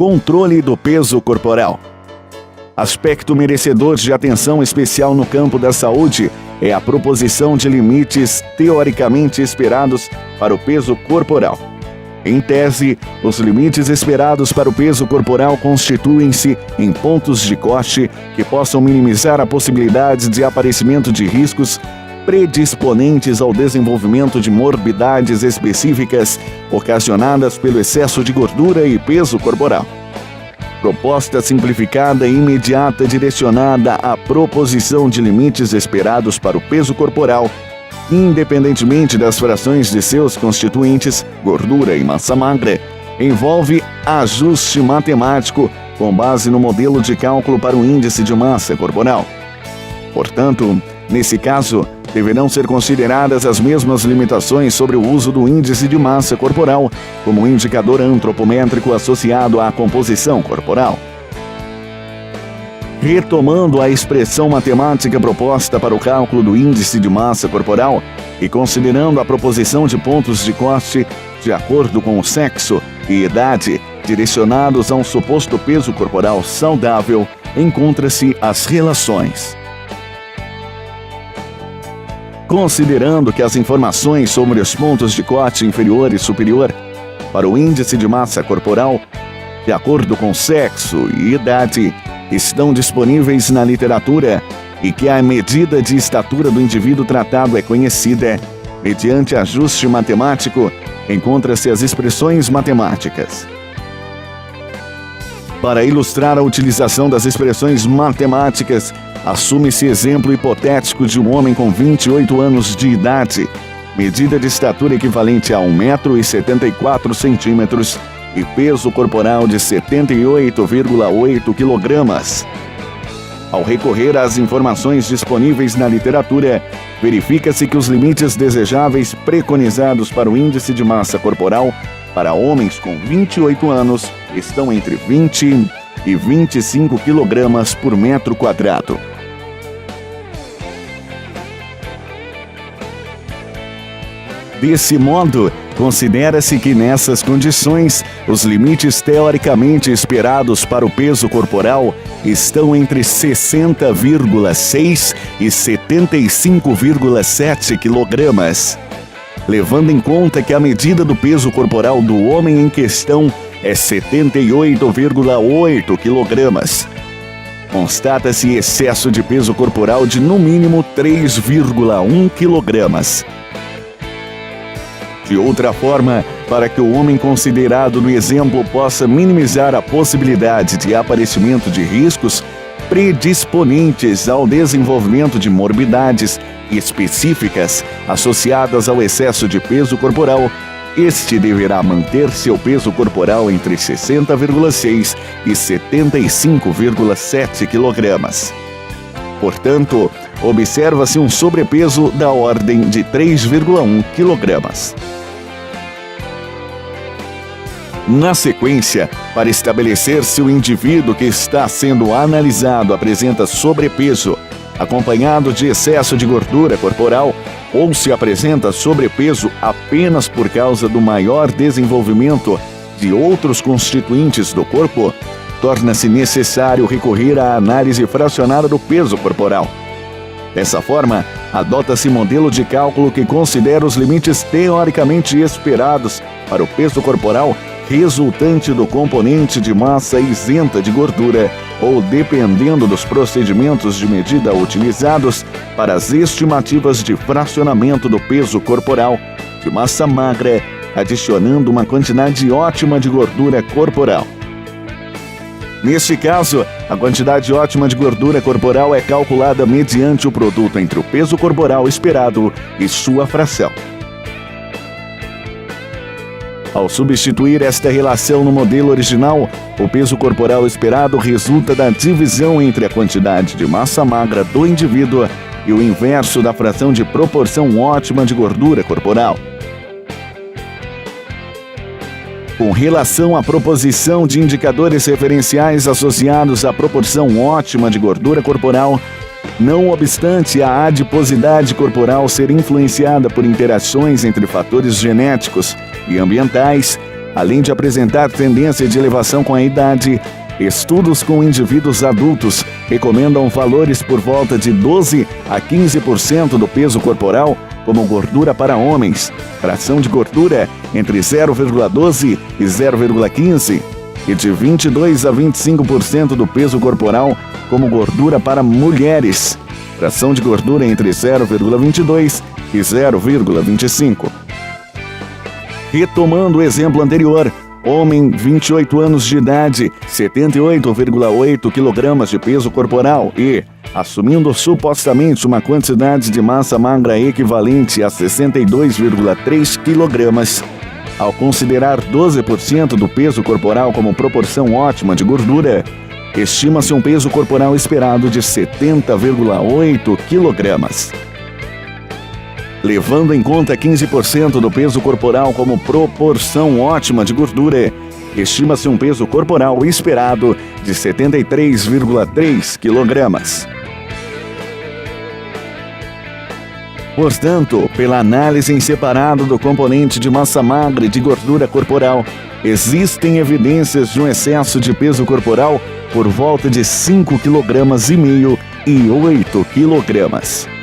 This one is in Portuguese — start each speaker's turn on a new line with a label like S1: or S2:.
S1: Controle do peso corporal. Aspecto merecedor de atenção especial no campo da saúde é a proposição de limites teoricamente esperados para o peso corporal. Em tese, os limites esperados para o peso corporal constituem-se em pontos de corte que possam minimizar a possibilidade de aparecimento de riscos predisponentes ao desenvolvimento de morbidades específicas ocasionadas pelo excesso de gordura e peso corporal. Proposta simplificada e imediata direcionada à proposição de limites esperados para o peso corporal, independentemente das frações de seus constituintes, gordura e massa magra, envolve ajuste matemático com base no modelo de cálculo para o índice de massa corporal. Portanto, nesse caso, deverão ser consideradas as mesmas limitações sobre o uso do índice de massa corporal como indicador antropométrico associado à composição corporal. Retomando a expressão matemática proposta para o cálculo do índice de massa corporal e considerando a proposição de pontos de corte de acordo com o sexo e idade direcionados a um suposto peso corporal saudável, encontra-se as relações. Considerando que as informações sobre os pontos de corte inferior e superior para o índice de massa corporal, de acordo com sexo e idade, estão disponíveis na literatura e que a medida de estatura do indivíduo tratado é conhecida, mediante ajuste matemático, encontra-se as expressões matemáticas. Para ilustrar a utilização das expressões matemáticas, assume-se exemplo hipotético de um homem com 28 anos de idade, medida de estatura equivalente a 1,74 m e peso corporal de 78,8 kg. Ao recorrer às informações disponíveis na literatura, verifica-se que os limites desejáveis preconizados para o índice de massa corporal para homens com 28 anos estão entre 20 e 25 kg por metro quadrado. Desse modo, considera-se que nessas condições, os limites teoricamente esperados para o peso corporal estão entre 60,6 e 75,7 kg. Levando em conta que a medida do peso corporal do homem em questão é 78,8 kg. Constata-se excesso de peso corporal de no mínimo 3,1 kg. De outra forma, para que o homem considerado no exemplo possa minimizar a possibilidade de aparecimento de riscos predisponentes ao desenvolvimento de morbidades específicas associadas ao excesso de peso corporal, este deverá manter seu peso corporal entre 60,6 e 75,7 kg. Portanto, observa-se um sobrepeso da ordem de 3,1 kg. Na sequência, para estabelecer se o indivíduo que está sendo analisado apresenta sobrepeso, acompanhado de excesso de gordura corporal, ou se apresenta sobrepeso apenas por causa do maior desenvolvimento de outros constituintes do corpo, torna-se necessário recorrer à análise fracionada do peso corporal. Dessa forma, adota-se modelo de cálculo que considera os limites teoricamente esperados para o peso corporal resultante do componente de massa isenta de gordura ou dependendo dos procedimentos de medida utilizados para as estimativas de fracionamento do peso corporal de massa magra, adicionando uma quantidade ótima de gordura corporal. Neste caso, a quantidade ótima de gordura corporal é calculada mediante o produto entre o peso corporal esperado e sua fração. Ao substituir esta relação no modelo original, o peso corporal esperado resulta da divisão entre a quantidade de massa magra do indivíduo e o inverso da fração de proporção ótima de gordura corporal. Com relação à proposição de indicadores referenciais associados à proporção ótima de gordura corporal, não obstante a adiposidade corporal ser influenciada por interações entre fatores genéticos e ambientais, além de apresentar tendência de elevação com a idade, estudos com indivíduos adultos recomendam valores por volta de 12 a 15% do peso corporal como gordura para homens, fração de gordura entre 0,12 e 0,15 e de 22 a 25% do peso corporal como gordura para mulheres, fração de gordura entre 0,22 e 0,25. Retomando o exemplo anterior, homem, 28 anos de idade, 78,8 kg de peso corporal e, assumindo supostamente uma quantidade de massa magra equivalente a 62,3 kg, ao considerar 12% do peso corporal como proporção ótima de gordura, estima-se um peso corporal esperado de 70,8 kg. Levando em conta 15% do peso corporal como proporção ótima de gordura, estima-se um peso corporal esperado de 73,3 kg. Portanto, pela análise em separado do componente de massa magra e de gordura corporal, existem evidências de um excesso de peso corporal por volta de 5,5 kg e 8 kg.